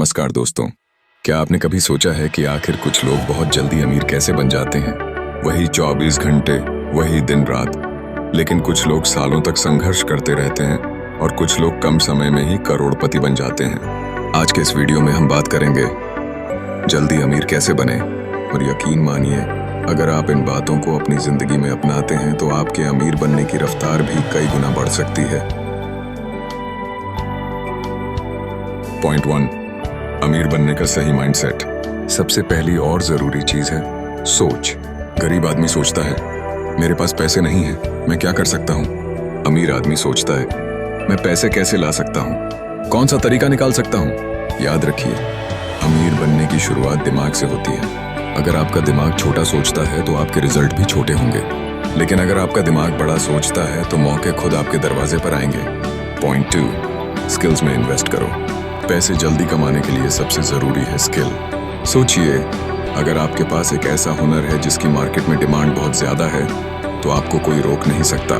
नमस्कार दोस्तों, क्या आपने कभी सोचा है कि आखिर कुछ लोग बहुत जल्दी अमीर कैसे बन जाते हैं? वही 24 घंटे, वही दिन रात। लेकिन कुछ लोग सालों तक संघर्ष करते रहते हैं और कुछ लोग कम समय में ही करोड़पति बन जाते हैं। आज के इस वीडियो में हम बात करेंगे जल्दी अमीर कैसे बने। और यकीन मानिए, अगर आप इन बातों को अपनी जिंदगी में अपनाते हैं तो आपके अमीर बनने की रफ्तार भी कई गुना बढ़ सकती है। पॉइंट 1, अमीर बनने का सही माइंडसेट। सबसे पहली और जरूरी चीज है सोच। गरीब आदमी सोचता है मेरे पास पैसे नहीं है, मैं क्या कर सकता हूँ। अमीर आदमी सोचता है मैं पैसे कैसे ला सकता हूँ, कौन सा तरीका निकाल सकता हूँ। याद रखिए, अमीर बनने की शुरुआत दिमाग से होती है। अगर आपका दिमाग छोटा सोचता है तो आपके रिजल्ट भी छोटे होंगे, लेकिन अगर आपका दिमाग बड़ा सोचता है तो मौके खुद आपके दरवाजे पर आएंगे। पॉइंट 2, स्किल्स में इन्वेस्ट करो। पैसे जल्दी कमाने के लिए सबसे जरूरी है स्किल। सोचिए, अगर आपके पास एक ऐसा हुनर है जिसकी मार्केट में डिमांड बहुत ज्यादा है तो आपको कोई रोक नहीं सकता।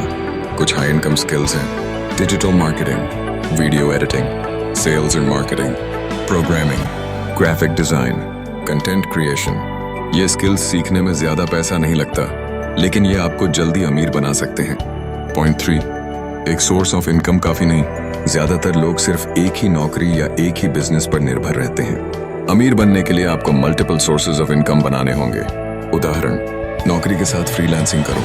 कुछ हाई इनकम स्किल्स हैं: digital marketing, video editing, sales and marketing, programming, graphic design, content creation. ये स्किल्स सीखने में ज्यादा पैसा नहीं लगता, लेकिन ये आपको जल्दी अमीर बना सकते हैं। पॉइंट 3, एक सोर्स ऑफ इनकम काफी नहीं। ज्यादातर लोग सिर्फ एक ही नौकरी या एक ही बिजनेस पर निर्भर रहते हैं। अमीर बनने के लिए आपको मल्टीपल सोर्सेज ऑफ इनकम बनाने होंगे। उदाहरण, नौकरी के साथ फ्रीलांसिंग करो,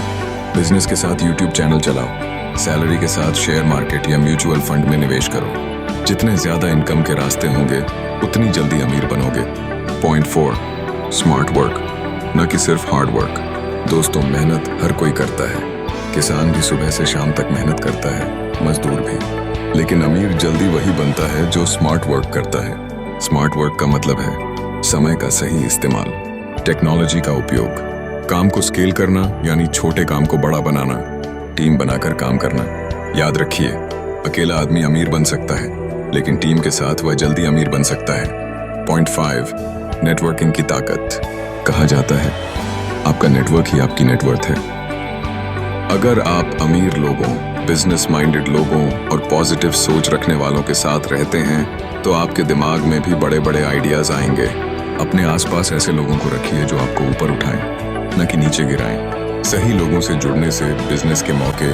बिजनेस के साथ यूट्यूब चैनल चलाओ, सैलरी के साथ शेयर मार्केट या म्यूचुअल फंड में निवेश करो। जितने ज्यादा इनकम के रास्ते होंगे उतनी जल्दी अमीर बनोगे। पॉइंट 4, स्मार्ट वर्क, न कि सिर्फ हार्ड वर्क। दोस्तों, मेहनत हर कोई करता है। किसान भी सुबह से शाम तक मेहनत करता है, मजदूर भी। लेकिन अमीर जल्दी वही बनता है जो स्मार्ट वर्क करता है। स्मार्ट वर्क का मतलब है समय का सही इस्तेमाल, टेक्नोलॉजी का उपयोग, काम को स्केल करना यानी छोटे काम को बड़ा बनाना, टीम बनाकर काम करना। याद रखिए, अकेला आदमी अमीर बन सकता है, लेकिन टीम के साथ वह जल्दी अमीर बन सकता है। पॉइंट 5, नेटवर्किंग की ताकत। कहा जाता है आपका नेटवर्क ही आपकी नेटवर्थ है। अगर आप अमीर लोगों, बिजनेस माइंडेड लोगों और पॉजिटिव सोच रखने वालों के साथ रहते हैं तो आपके दिमाग में भी बड़े बड़े आइडियाज आएंगे। अपने आसपास ऐसे लोगों को रखिए जो आपको ऊपर उठाएं, न कि नीचे गिराएं। सही लोगों से जुड़ने से बिजनेस के मौके,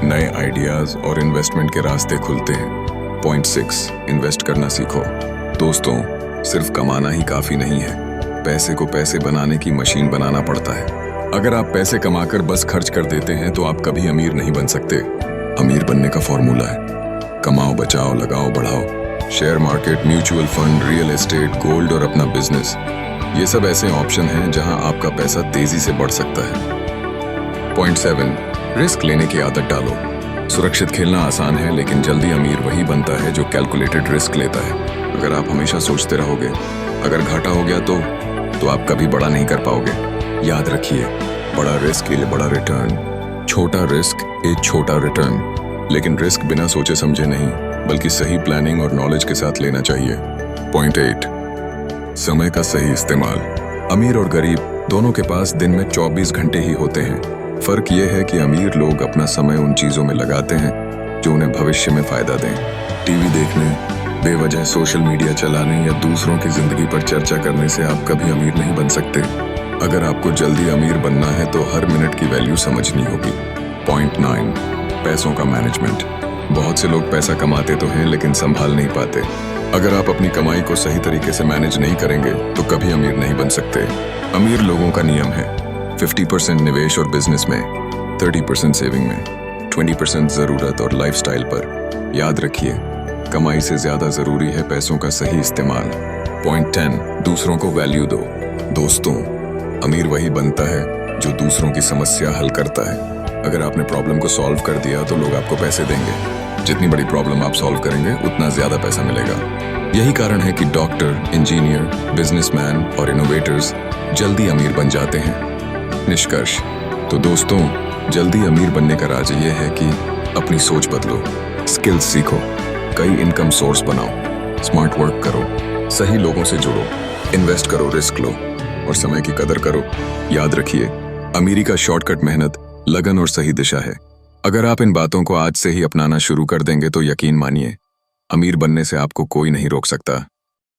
नए आइडियाज और इन्वेस्टमेंट के रास्ते खुलते हैं। पॉइंट 6, इन्वेस्ट करना सीखो। दोस्तों, सिर्फ कमाना ही काफी नहीं है, पैसे को पैसे बनाने की मशीन बनाना पड़ता है। अगर आप पैसे कमाकर बस खर्च कर देते हैं तो आप कभी अमीर नहीं बन सकते। अमीर बनने का फॉर्मूला है कमाओ, बचाओ, लगाओ, बढ़ाओ। Share market, mutual fund, real estate, gold और अपना बिजनेस, ये सब ऐसे ऑप्शन हैं जहां आपका पैसा तेजी से बढ़ सकता है। पॉइंट 7, रिस्क लेने की आदत डालो। सुरक्षित खेलना आसान है, लेकिन जल्दी अमीर वही बनता है जो कैलकुलेटेड रिस्क लेता है। अगर आप हमेशा सोचते रहोगे अगर घाटा हो गया तो आप कभी बड़ा नहीं कर पाओगे। याद रखिए, बड़ा रिस्क के लिए बड़ा रिटर्न, छोटा रिस्क एक छोटा रिटर्न। लेकिन रिस्क बिना सोचे समझे नहीं, बल्कि सही प्लानिंग और नॉलेज के साथ लेना चाहिए। पॉइंट 8, समय का सही इस्तेमाल। अमीर और गरीब दोनों के पास दिन में 24 घंटे ही होते हैं। फर्क यह है कि अमीर लोग अपना समय उन चीजों में लगाते हैं जो उन्हें भविष्य में फायदा दें। टीवी देखने, बेवजह सोशल मीडिया चलाने या दूसरों की जिंदगी पर चर्चा करने से आप कभी अमीर नहीं बन सकते। अगर आपको जल्दी अमीर बनना है तो हर मिनट की वैल्यू समझनी होगी। पॉइंट 9, पैसों का मैनेजमेंट। बहुत से लोग पैसा कमाते तो हैं लेकिन संभाल नहीं पाते। अगर आप अपनी कमाई को सही तरीके से मैनेज नहीं करेंगे तो कभी अमीर नहीं बन सकते। अमीर लोगों का नियम है 50% निवेश और बिजनेस में, 30% सेविंग में, 20% जरूरत और लाइफस्टाइल पर। याद रखिए, कमाई से ज्यादा जरूरी है पैसों का सही इस्तेमाल। पॉइंट 10, दूसरों को वैल्यू दो। दोस्तों, अमीर वही बनता है जो दूसरों की समस्या हल करता है। अगर आपने प्रॉब्लम को सॉल्व कर दिया तो लोग आपको पैसे देंगे। जितनी बड़ी प्रॉब्लम आप सॉल्व करेंगे उतना ज्यादा पैसा मिलेगा। यही कारण है कि डॉक्टर, इंजीनियर, बिजनेसमैन और इनोवेटर्स जल्दी अमीर बन जाते हैं। निष्कर्ष, तो दोस्तों, जल्दी अमीर बनने का राज ये है कि अपनी सोच बदलो, स्किल्स सीखो, कई इनकम सोर्स बनाओ, स्मार्ट वर्क करो, सही लोगों से जुड़ो, इन्वेस्ट करो, रिस्क लो और समय की कदर करो। याद रखिए, अमीरी का शॉर्टकट मेहनत, लगन और सही दिशा है। अगर आप इन बातों को आज से ही अपनाना शुरू कर देंगे तो यकीन मानिए, अमीर बनने से आपको कोई नहीं रोक सकता।